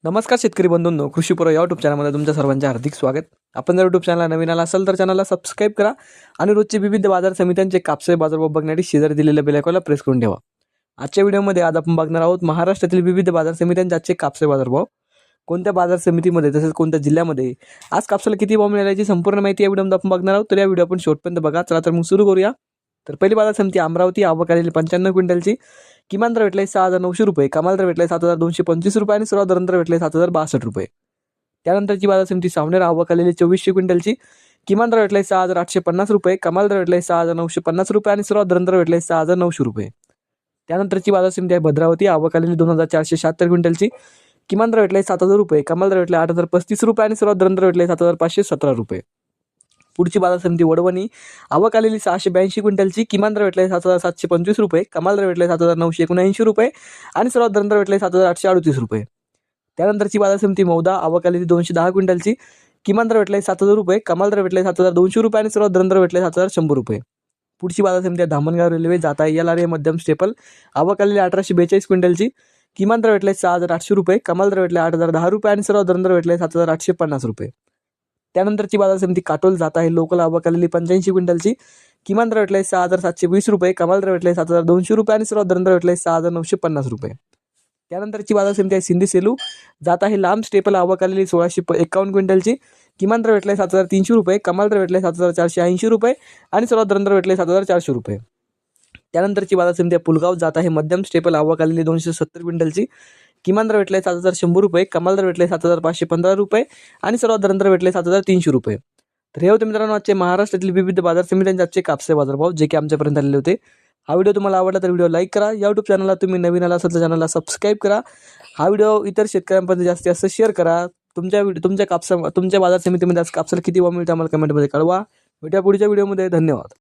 नमस्कार शेतकरी बंधूंनो, कृषीपूर्व या यूट्यूब चॅनलमध्ये तुमच्या सर्वांचे हार्दिक स्वागत. आपण जर यूट्यूब चॅनलला नवीन आला असाल तर चॅनलला सबस्क्राईब करा आणि रोजचे विविध बाजार समित्यांचे कापसे बाजारभाव बघण्यासाठी शेजारी दिलेल्या बेल आयकॉनला प्रेस करून ठेवा. आजच्या व्हिडिओमध्ये आज आपण बघणार आहोत महाराष्ट्रातील विविध बाजार समित्यांचे आजचे कापसे बाजारभाव. कोणत्या बाजार समितीमध्ये तसेच कोणत्या जिल्ह्यामध्ये आज कापसाला किती भाव मिळाला याची संपूर्ण माहिती या व्हिडिओमध्ये आपण बघणार आहोत. तर या व्हिडिओ आपण शेवटपर्यंत बघा. चला तर मग सुरू करूया. तर पहिली बाजार समिती अमरावती. आवक आलेली 95 क्विंटलची. किमान दर भेटले 6,900 रुपये, कमाल दर भेटले 7,225 रुपये आणि सर्वात दर भेटले 7,062 रुपये. त्यानंतरची बाजार समिती सावनेर. आवक आलेली 2400 क्विंटलची. किमान दर भेटले 6,850 रुपये, कमाल दर भेटले 6,950 रुपये आणि सर्वात दर भेटले 6,900 रुपये. त्यानंतरची बाजार समिती आहे भद्रावती. आवक आलेली 2,476 क्विंटलची. किमान दर भेटले 7,000 रुपये, कमाल दर भेटले 8,035 रुपये आणि सर्वात दर भेटले 7,517 रुपये. पुढची बाजार समिती वडवणी. आवक आलेली 682 क्विंटलची. किमान दर भेटले 7,725 रुपये, कमाल दर भेटले 7,979 रुपये आणि सर्वात दर भेटले 7,838 रुपये. त्यानंतरची बाजार समिती मौदा. आवक आलेली 210 क्विंटलची. किमान दर भेटले 7,000 रुपये, कमाल दर भेटले 7,200 रुपये आणि सर्वात दर भेटले 7,100 रुपये. पुढची बाजार समिती धामणगाव रेल्वे. जाता LRA मध्यम स्टेपल. आवक आलेली 1842 क्विंटलची. किमान दर भेटले 6,800 रुपये, कमाल दर भेटले 8,010 रुपये आणि सर्वात दर भेटले 7,850 रुपये. त्यानंतरची बाजार समिती काटोल. जात आहे लोकल. आवक आलेली 85 क्विंटलची. किमान दर भेटले 6,720 रुपये, कमाल दर भेटले 7,200 रुपये आणि सर्वात दर भेटले 6,950 रुपये. त्यानंतरची बाजार समिती आहे सिंधी सेलू. जात आहे लांब स्टेपल. आवक आलेली 1651 क्विंटलची. किमान दर भेटले 7,300 रुपये, कमाल दर भेटले 7,480 रुपये आणि सर्वात दर भेटले 7,400 रुपये. त्यानंतरची बाजार समिती आहे पुलगाव. जात आहे मध्यम स्टेपल. आवक आलेली 270 क्विंटलची. किमान दर भेटले 7,100 रुपये, कमाल दर भेटले 7,515 रुपये आणि सर्वात दर भेटले 7,300 रुपये. तर हे होते मित्रांनो आजचे महाराष्ट्रातील विविध बाजार समित्यांचे आजचे कापसे बाजारभाव जे की आमच्यापर्यंत आलेले होते. हा व्हिडिओ तुम्हाला आवडला तर व्हिडिओ लाईक करा. या यूट्यूब चॅनलला तुम्ही नवीन आला असाल तर चॅनलला सबस्क्राईब करा. हा व्हिडिओ इतर शेतकऱ्यांपर्यंत जास्तीत जास्त शेअर करा. तुमच्या बाजार समितीमध्ये आज कापसाला किती भाव मिळतो आम्हाला कमेंटमध्ये कळवा. भेटूया पुढच्या व्हिडिओमध्ये. धन्यवाद.